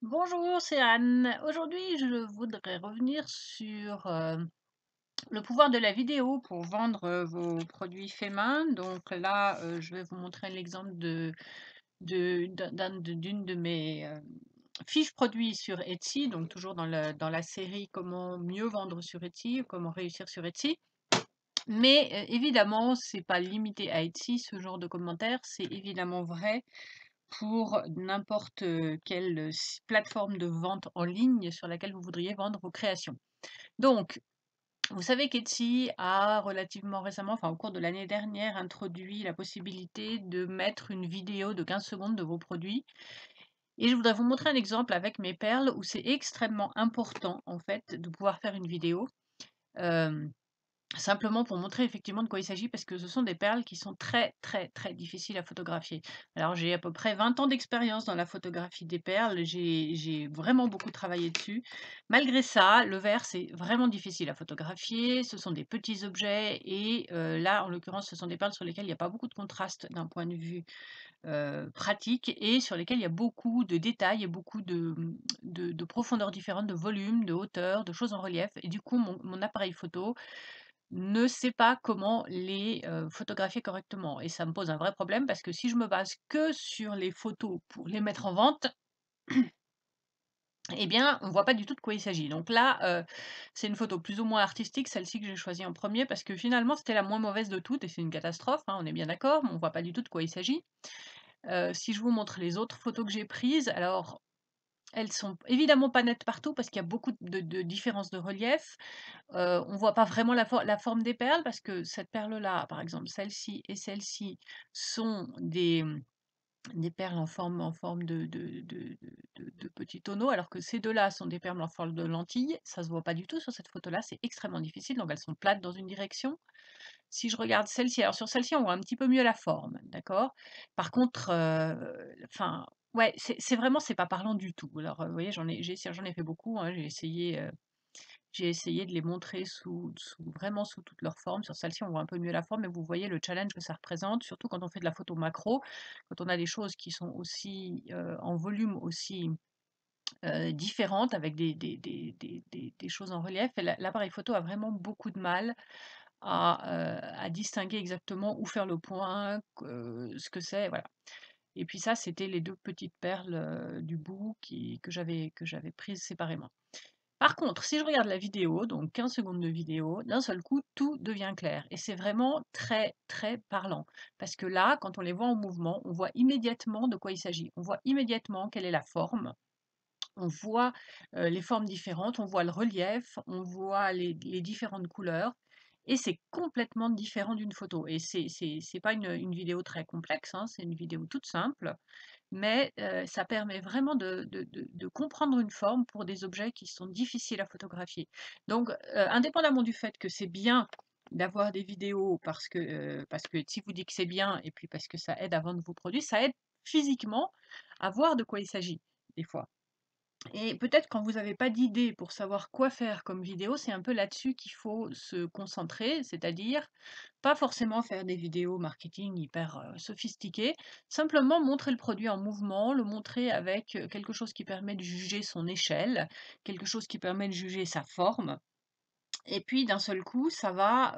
Bonjour, c'est Anne. Aujourd'hui, je voudrais revenir sur le pouvoir de la vidéo pour vendre vos produits faits main. Donc là, je vais vous montrer l'exemple d'une de mes fiches produits sur Etsy, donc toujours dans la série Comment mieux vendre sur Etsy, comment réussir sur Etsy. Mais évidemment, c'est pas limité à Etsy, ce genre de commentaires, c'est évidemment vrai pour n'importe, quelle, plateforme de vente en ligne sur laquelle vous voudriez vendre vos créations. Donc, vous savez qu'Etsy a relativement récemment, enfin au cours de l'année dernière, introduit la possibilité de mettre une vidéo de 15 secondes de vos produits et je voudrais vous montrer un exemple avec mes perles où c'est extrêmement important, en fait, de pouvoir faire une vidéo. Hem Simplement pour montrer effectivement de quoi il s'agit, parce que ce sont des perles qui sont très, très, très difficiles à photographier. Alors j'ai à peu près 20 ans d'expérience dans la photographie des perles, j'ai vraiment beaucoup travaillé dessus. Malgré ça, le verre, c'est vraiment difficile à photographier, ce sont des petits objets et là, en l'occurrence, ce sont des perles sur lesquelles il n'y a pas beaucoup de contraste d'un point de vue, pratique et sur lesquelles il y a beaucoup de détails et beaucoup de profondeurs différentes, de volume, de hauteur, de choses en relief et du coup mon appareil photo ne sait pas comment les, photographier correctement et ça me pose un vrai problème parce que si je me base que sur les photos pour les mettre en vente, eh bien, on voit pas du tout de quoi il s'agit. Donc là, c'est une photo plus ou moins artistique, celle-ci que j'ai choisie en premier parce que finalement, c'était la moins mauvaise de toutes et c'est une catastrophe, hein, on est bien d'accord, mais on voit pas du tout de quoi il s'agit. Si je vous montre les autres photos que j'ai prises, alors elles sont évidemment pas nettes partout parce qu'il y a beaucoup de différences de relief. On voit pas vraiment la forme des perles parce que cette perle-là, par exemple, celle-ci et celle-ci sont des perles en forme de petits tonneaux, alors que ces 2-là sont des perles en forme de lentilles. Ça se voit pas du tout sur cette photo-là, c'est extrêmement difficile, donc elles sont plates dans une direction. Si je regarde celle-ci, alors sur celle-ci, on voit un petit peu mieux la forme, d'accord? Par contre, enfin, ouais, c'est vraiment c'est pas parlant du tout. Alors, vous voyez, j'en ai fait beaucoup, hein, j'ai essayé de les montrer vraiment sous toutes leurs formes. Sur celle-ci, on voit un peu mieux la forme, mais vous voyez le challenge que ça représente, surtout quand on fait de la photo macro, quand on a des choses qui sont aussi, en volume aussi, différentes avec des choses en relief et l'appareil photo a vraiment beaucoup de mal à distinguer exactement où faire le point, ce que c'est, voilà. Et puis ça, c'était les 2 petites perles, du bout que j'avais prises séparément. Par contre, si je regarde la vidéo, donc 15 secondes de vidéo, d'un seul coup, tout devient clair et c'est vraiment très, très parlant. Parce que là, quand on les voit en mouvement, on voit immédiatement de quoi il s'agit. On voit immédiatement quelle est la forme, on voit, les formes différentes, on voit le relief, on voit les différentes couleurs et c'est complètement différent d'une photo et c'est pas une vidéo très complexe, hein, c'est une vidéo toute simple mais ça permet vraiment de comprendre une forme pour des objets qui sont difficiles à photographier. Donc, indépendamment du fait que c'est bien d'avoir des vidéos parce que si vous dites que c'est bien et puis parce que ça aide à vendre vos produits, ça aide physiquement à voir de quoi il s'agit, des fois. Et peut-être quand vous n'avez pas d'idée pour savoir quoi faire comme vidéo, c'est un peu là-dessus qu'il faut se concentrer, c'est-à-dire pas forcément faire des vidéos marketing hyper, sophistiquées, simplement montrer le produit en mouvement, le montrer avec, quelque chose qui permet de juger son échelle, quelque chose qui permet de juger sa forme et puis d'un seul coup, ça va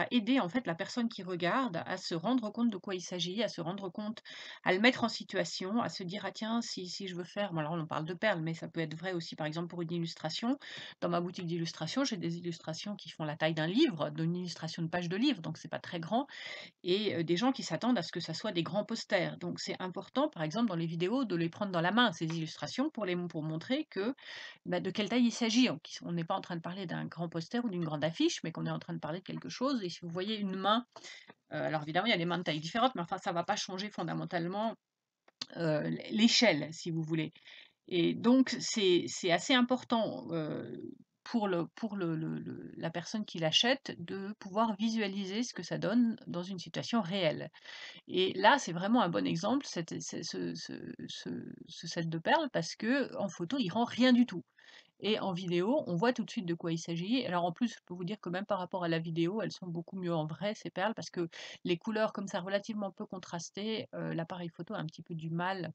aider en fait la personne qui regarde à se rendre compte de quoi il s'agit, à se rendre compte, à le mettre en situation, à se dire: «Ah tiens, si je veux faire» bon alors on parle de perles, mais ça peut être vrai aussi par exemple pour une illustration. Dans ma boutique d'illustration, j'ai des illustrations qui font la taille d'un livre, d'une illustration de page de livre, donc c'est pas très grand et des gens qui s'attendent à ce que ça soit des grands posters. Donc c'est important, par exemple, dans les vidéos, de les prendre dans la main, ces illustrations, pour montrer que, bah, de quelle taille il s'agit. On n'est pas en train de parler d'un grand poster ou d'une grande affiche, mais qu'on est en train de parler de quelque chose et si vous voyez une main, alors évidemment, il y a des mains de taille différentes, mais enfin, ça va pas changer fondamentalement, l'échelle, si vous voulez. Et donc c'est assez important, pour la personne qui l'achète de pouvoir visualiser ce que ça donne dans une situation réelle. Et là, c'est vraiment un bon exemple, ce set de perles parce que en photo, il rend rien du tout et en vidéo, on voit tout de suite de quoi il s'agit. Alors en plus, je peux vous dire que même par rapport à la vidéo, elles sont beaucoup mieux en vrai ces perles parce que les couleurs comme ça relativement peu contrastées, l'appareil photo a un petit peu du mal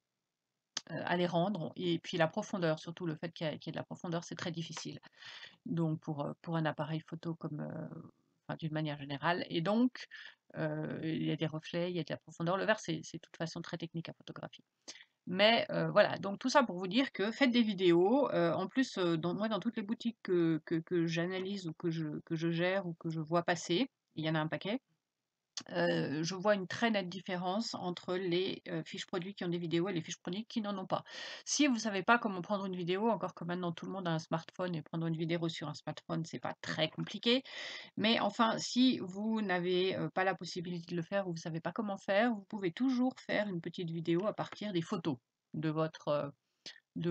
à les rendre et puis la profondeur, surtout le fait qu'il y ait de la profondeur, c'est très difficile. Donc pour un appareil photo comme, enfin d'une manière générale et donc il y a des reflets, il y a de la profondeur. Le verre, c'est de toute façon très technique à photographier. Mais voilà, donc tout ça pour vous dire que faites des vidéos, en plus, dans toutes les boutiques que j'analyse ou que je gère ou que je vois passer, il y en a un paquet. Je vois une très nette différence entre les, fiches produits qui ont des vidéos et les fiches produits qui n'en ont pas. Si vous ne savez pas comment prendre une vidéo, encore que maintenant tout le monde a un smartphone et prendre une vidéo sur un smartphone, c'est pas très compliqué. Mais enfin, si vous n'avez, pas la possibilité de le faire ou vous ne savez pas comment faire, vous pouvez toujours faire une petite vidéo à partir des photos de votre, de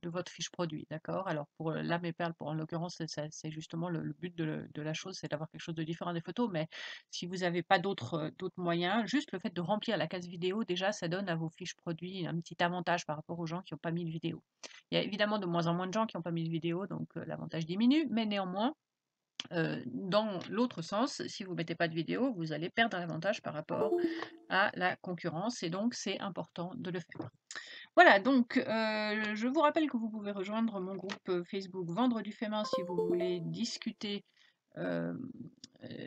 votre fiche produit, d'accord? Alors pour, là, mes perles, pour en l'occurrence, c'est justement le but de la chose, c'est d'avoir quelque chose de différent des photos, mais si vous n'avez pas d'autres moyens, juste le fait de remplir la case vidéo, déjà, ça donne à vos fiches produits un petit avantage par rapport aux gens qui n'ont pas mis de vidéo. Il y a évidemment de moins en moins de gens qui n'ont pas mis de vidéo, donc l'avantage diminue, mais néanmoins, dans l'autre sens, si vous ne mettez pas de vidéo, vous allez perdre un avantage par rapport à la concurrence et donc c'est important de le faire. Voilà, donc je vous rappelle que vous pouvez rejoindre mon groupe, Facebook Vendre du fait main si vous voulez discuter, hem,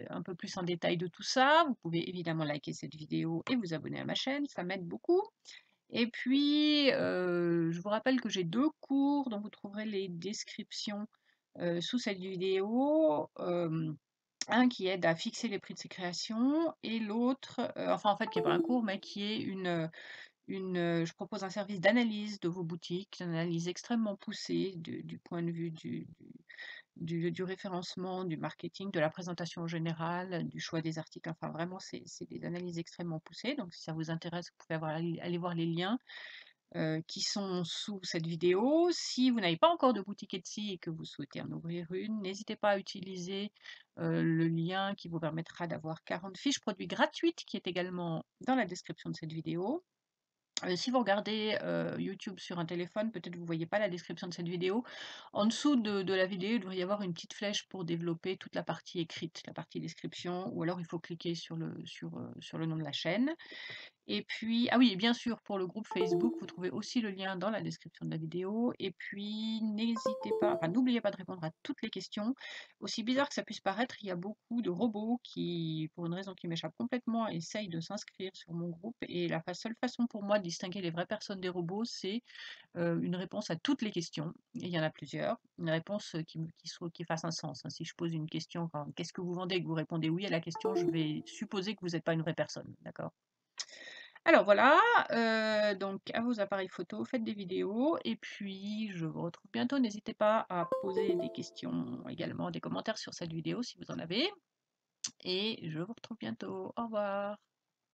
un peu plus en détail de tout ça. Vous pouvez évidemment liker cette vidéo et vous abonner à ma chaîne, ça m'aide beaucoup. Et puis, je vous rappelle que j'ai 2 cours dont vous trouverez les descriptions, sous cette vidéo. Un qui aide à fixer les prix de ses créations et l'autre, enfin en fait qui est pas un cours mais qui est je propose un service d'analyse de vos boutiques, une analyse extrêmement poussée du point de vue du référencement, du marketing, de la présentation générale, du choix des articles. Enfin, vraiment, c'est des analyses extrêmement poussées. Donc, si ça vous intéresse, vous pouvez aller voir les liens qui sont sous cette vidéo. Si vous n'avez pas encore de boutique Etsy et que vous souhaitez en ouvrir une, n'hésitez pas à utiliser le lien qui vous permettra d'avoir 40 fiches produits gratuites qui est également dans la description de cette vidéo. Si vous regardez, YouTube sur un téléphone, peut-être vous ne voyez pas la description de cette vidéo. En dessous de la vidéo, il devrait y avoir une petite flèche pour développer toute la partie écrite, la partie description ou alors il faut cliquer sur le nom de la chaîne. Et puis ah oui, et bien sûr, pour le groupe Facebook, vous trouvez aussi le lien dans la description de la vidéo. Et puis, n'hésitez pas, enfin, n'oubliez pas de répondre à toutes les questions. Aussi bizarre que ça puisse paraître, il y a beaucoup de robots qui, pour une raison qui m'échappe complètement, essayent de s'inscrire sur mon groupe. Et la seule façon pour moi de distinguer les vraies personnes des robots, c'est une réponse à toutes les questions. Et il y en a plusieurs. Une réponse qui fasse un sens, hein. Si je pose une question, enfin, qu'est-ce que vous vendez, et que vous répondez oui à la question, je vais supposer que vous n'êtes pas une vraie personne, d'accord? Alors voilà, donc à vos appareils photo, faites des vidéos et puis je vous retrouve bientôt. N'hésitez pas à poser des questions également, des commentaires sur cette vidéo si vous en avez et je vous retrouve bientôt. Au revoir.